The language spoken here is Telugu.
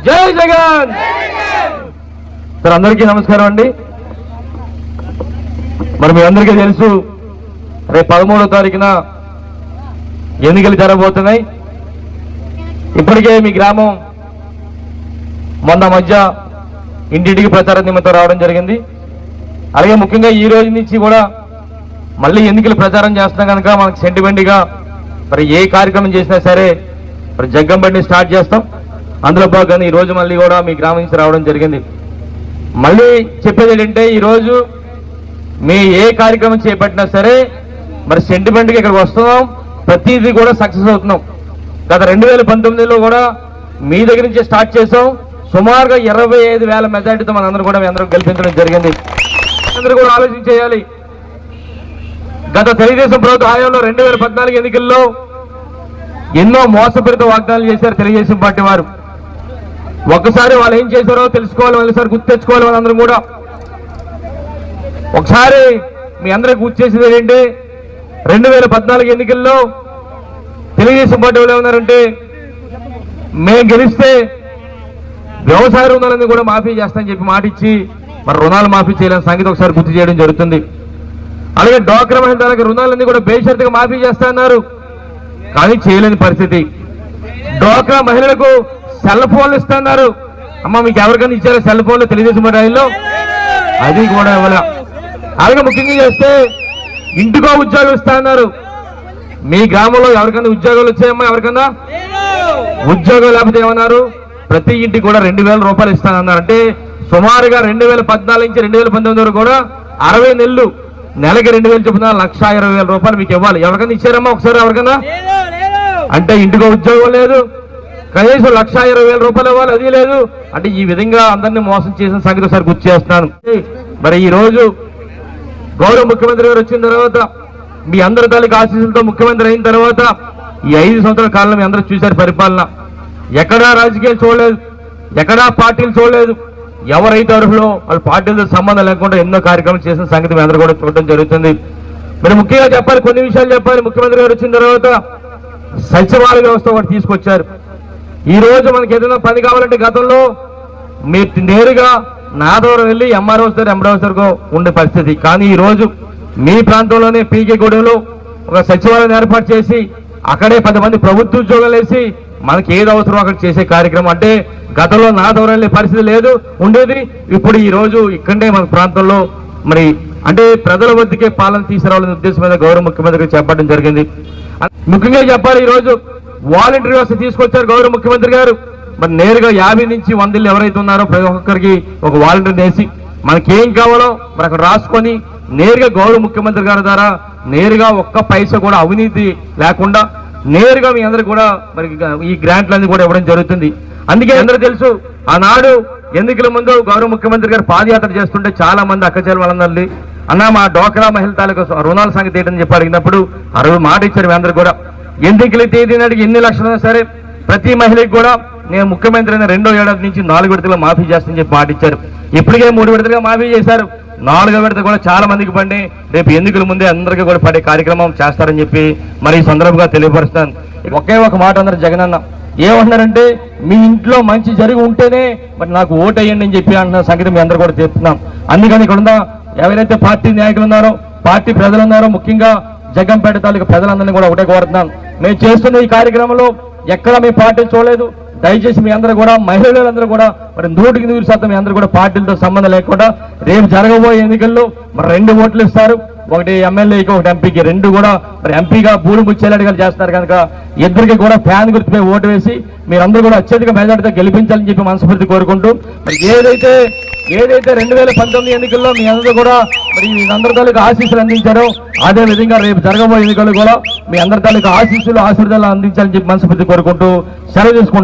జై జగన్. సార్ అందరికీ నమస్కారం అండి. మరి మీ అందరికీ తెలుసు రేపు 13వ తారీఖున ఎన్నికలు జరగబోతున్నాయి. ఇప్పటికే మీ గ్రామం మొన్న మధ్య ఇంటింటికి ప్రచార నిమిత్తం రావడం జరిగింది. అలాగే ముఖ్యంగా ఈ రోజు నుంచి కూడా మళ్ళీ ఎన్నికలు ప్రచారం చేస్తున్నాం కనుక మనకు సెంటిమెంట్గా మరి ఏ కార్యక్రమం చేసినా సరే మరి జగ్గంబండి స్టార్ట్ చేస్తాం. అందులో భాగంగా ఈరోజు మళ్ళీ కూడా మీ గ్రామం నుంచి రావడం జరిగింది. మళ్ళీ చెప్పేది ఏంటంటే ఈరోజు మీ ఏ కార్యక్రమం చేపట్టినా సరే మరి సెంటిమెంట్గా ఇక్కడికి వస్తున్నాం, ప్రతిదీ కూడా సక్సెస్ అవుతున్నాం. గత 2019లో కూడా మీ దగ్గర నుంచే స్టార్ట్ చేసాం. సుమారుగా 25,000 మెజార్టీతో మనందరూ కూడా మీ అందరూ గెలిపించడం జరిగింది. అందరూ కూడా ఆలోచన చేయాలి. గత తెలుగుదేశం ప్రభుత్వ హయాంలో 2014 ఎన్నికల్లో ఎన్నో మోసపూరిత వాగ్దానాలు చేశారు తెలుగుదేశం పార్టీ వారు. ఒక్కసారి వాళ్ళు ఏం చేశారో తెలుసుకోవాలి, ఒకసారి గుర్తు తెచ్చుకోవాలి. వాళ్ళందరూ కూడా ఒకసారి మీ అందరికి గుర్తు చేసేది ఏంటంటే 2014 ఎన్నికల్లో తెలుగుదేశం పార్టీ వాళ్ళు ఏమన్నారంటే మేము గెలిస్తే వ్యవసాయ రుణాలన్నీ కూడా మాఫీ చేస్తామని చెప్పి మాట ఇచ్చి మరి రుణాలు మాఫీ చేయాలని సంగతి ఒకసారి గుర్తు చేయడం జరుగుతుంది. అలాగే డ్వాక్రా మహిళలకు రుణాలన్నీ కూడా బేషరతుగా మాఫీ చేస్తా అన్నారు, కానీ చేయలేని పరిస్థితి. డ్వాక్రా మహిళలకు సెల్ ఫోన్లు ఇస్తున్నారు. అమ్మ మీకు ఎవరికైనా ఇచ్చారో సెల్ ఫోన్లు తెలుగుదేశం పార్టీలో? అది కూడా ఇవ్వలే. అలాగే ముఖ్యంగా చేస్తే ఇంటికో ఉద్యోగం ఇస్తా అన్నారు. మీ గ్రామంలో ఎవరికైనా ఉద్యోగాలు వచ్చాయమ్మా? ఎవరికన్నా ఉద్యోగం లేకపోతే ఏమన్నారు? ప్రతి ఇంటికి కూడా 2,000 రూపాయలు ఇస్తానన్నారు. అంటే సుమారుగా 2014 నుంచి 2019 వరకు కూడా 60 నెలలు నెలకి 2,000 చొప్పున 1,20,000 రూపాయలు మీకు ఇవ్వాలి. ఎవరికైనా ఇచ్చారమ్మా ఒకసారి? ఎవరికైనా? అంటే ఇంటికో ఉద్యోగం లేదు, కనీసం 1,20,000 రూపాయలు ఇవ్వాలి, అది లేదు. అంటే ఈ విధంగా అందరినీ మోసం చేసిన సంగతి ఒకసారి గుర్తు చేస్తున్నాను. మరి ఈ రోజు గౌరవ ముఖ్యమంత్రి గారు వచ్చిన తర్వాత మీ అందరి తాలూకు ఆశీస్సులతో ముఖ్యమంత్రి అయిన తర్వాత ఈ 5 సంవత్సరాల కాలంలో మీ అందరూ చూశారు పరిపాలన. ఎక్కడా రాజకీయాలు చూడలేదు, ఎక్కడా పార్టీలు చూడలేదు. ఎవరైతే అర్హులో వాళ్ళ పార్టీలతో సంబంధం లేకుండా ఎన్నో కార్యక్రమాలు చేసిన సంగతి మీ అందరూ కూడా చూడడం జరుగుతుంది. మరి ముఖ్యంగా చెప్పాలి, కొన్ని విషయాలు చెప్పాలి. ముఖ్యమంత్రి గారు వచ్చిన తర్వాత సచివాలయ వ్యవస్థ ఒకటి తీసుకొచ్చారు. ఈ రోజు మనకి ఏదైనా పని కావాలంటే గతంలో మీరు నేరుగా నాదవరం వెళ్ళి ఎంఆర్ఓ దగ్గర ఎంఆర్ఓ దగ్గర ఉండే పరిస్థితి. కానీ ఈ రోజు మీ ప్రాంతంలోనే పీకే గూడెంలో ఒక సచివాలయం ఏర్పాటు చేసి అక్కడే 10 మంది ప్రభుత్వ ఉద్యోగాలు వేసి మనకి ఏది అవసరం అక్కడ చేసే కార్యక్రమం. అంటే గతంలో నాదవరం వెళ్ళే పరిస్థితి లేదు, ఉండేది. ఇప్పుడు ఈ రోజు ఇక్కడే మన ప్రాంతంలో మరి అంటే ప్రజల వద్దకే పాలన తీసుకురావాలనే ఉద్దేశం మీద గౌరవ ముఖ్యమంత్రి చెప్పడం జరిగింది. ముఖ్యంగా చెప్పాలి, ఈ రోజు వాలంటీర్ వ్యవస్థ తీసుకొచ్చారు గౌరవ ముఖ్యమంత్రి గారు. మరి నేరుగా 50 నుంచి 100 ఎవరైతే ఉన్నారో ప్రతి ఒక్కరికి ఒక వాలంటీర్ వేసి మనకేం కావాలో మరి అక్కడ రాసుకొని నేరుగా గౌరవ ముఖ్యమంత్రి గారి ద్వారా నేరుగా ఒక్క పైసా కూడా అవినీతి లేకుండా నేరుగా మీ అందరికి కూడా మరి ఈ గ్రాంట్లన్నీ కూడా ఇవ్వడం జరుగుతుంది. అందుకే అందరూ తెలుసు, ఆనాడు ఎన్నికల ముందు గౌరవ ముఖ్యమంత్రి గారు పాదయాత్ర చేస్తుంటే చాలా మంది అక్కచెల్లి వాళ్ళందరినీ అన్న మా డ్వాక్రా మహిళ తాలూకు రుణాల సంగతి ఏంటని చెప్పి అడిగినప్పుడు ఆ రోజు మాట ఇచ్చారు. మీ అందరు కూడా ఎన్నికల తేదీ నాటికి ఎన్ని లక్షలైనా సరే ప్రతి మహిళకి కూడా నేను ముఖ్యమంత్రి అయిన 2వ ఏడాది నుంచి 4 విడతలుగా మాఫీ చేస్తానని చెప్పి మాట ఇచ్చారు. ఇప్పటికే 3 విడతలుగా మాఫీ చేశారు. 4వ విడత కూడా చాలా మందికి పడి రేపు ఎన్నికల ముందే అందరికీ కూడా పడే కార్యక్రమం చేస్తారని చెప్పి మరి ఈ సందర్భంగా తెలియపరుస్తాను. ఒకే ఒక మాట అందరు జగనన్న ఏమంటున్నారంటే మీ ఇంట్లో మంచి జరిగి ఉంటేనే మరి నాకు ఓటు వేయండి అని చెప్పి అంటున్న సంగతి మీ అందరూ కూడా చెప్తున్నాం. అందుకని ఇక్కడ ఉన్న ఎవరైతే పార్టీ నాయకులు ఉన్నారో పార్టీ ప్రజలు ఉన్నారో ముఖ్యంగా జగ్గంపేట తాలూకు ప్రజలందరినీ కూడా ఒకటే కోరుతున్నాను, మేము చేస్తున్న ఈ కార్యక్రమంలో ఎక్కడ మీ పార్టీ చూడలేదు. దయచేసి మీ అందరూ కూడా మహిళలందరూ కూడా మరి 100% మీ అందరూ కూడా పార్టీలతో సంబంధం లేకుండా రేపు జరగబోయే ఎన్నికల్లో మరి 2 ఓట్లు ఇస్తారు. ఒకటి ఎమ్మెల్యేకి, ఒకటి ఎంపీకి. 2 కూడా మరి ఎంపీగా బూడి ముచ్చేలాడిగా చేస్తారు కనుక ఇద్దరికి కూడా ఫ్యాన్ గుర్తుపై ఓటు వేసి మీరందరూ కూడా అత్యధిక మెజార్టీతో గెలిపించాలని చెప్పి మనస్ఫూర్తి కోరుకుంటూ మరి ఏదైతే 2019 ఎన్నికల్లో మీ అందరూ కూడా మరి మీ అందరి తాలూకు ఆశీస్సులు అందించారో అదే విధంగా రేపు జరగబోయే ఎన్నికలు కూడా మీ అందరి తాలూకు ఆశీర్వాదాలు అందించాలని చెప్పి మనస్ఫూర్తి కోరుకుంటూ సెలవు తీసుకుంటాం.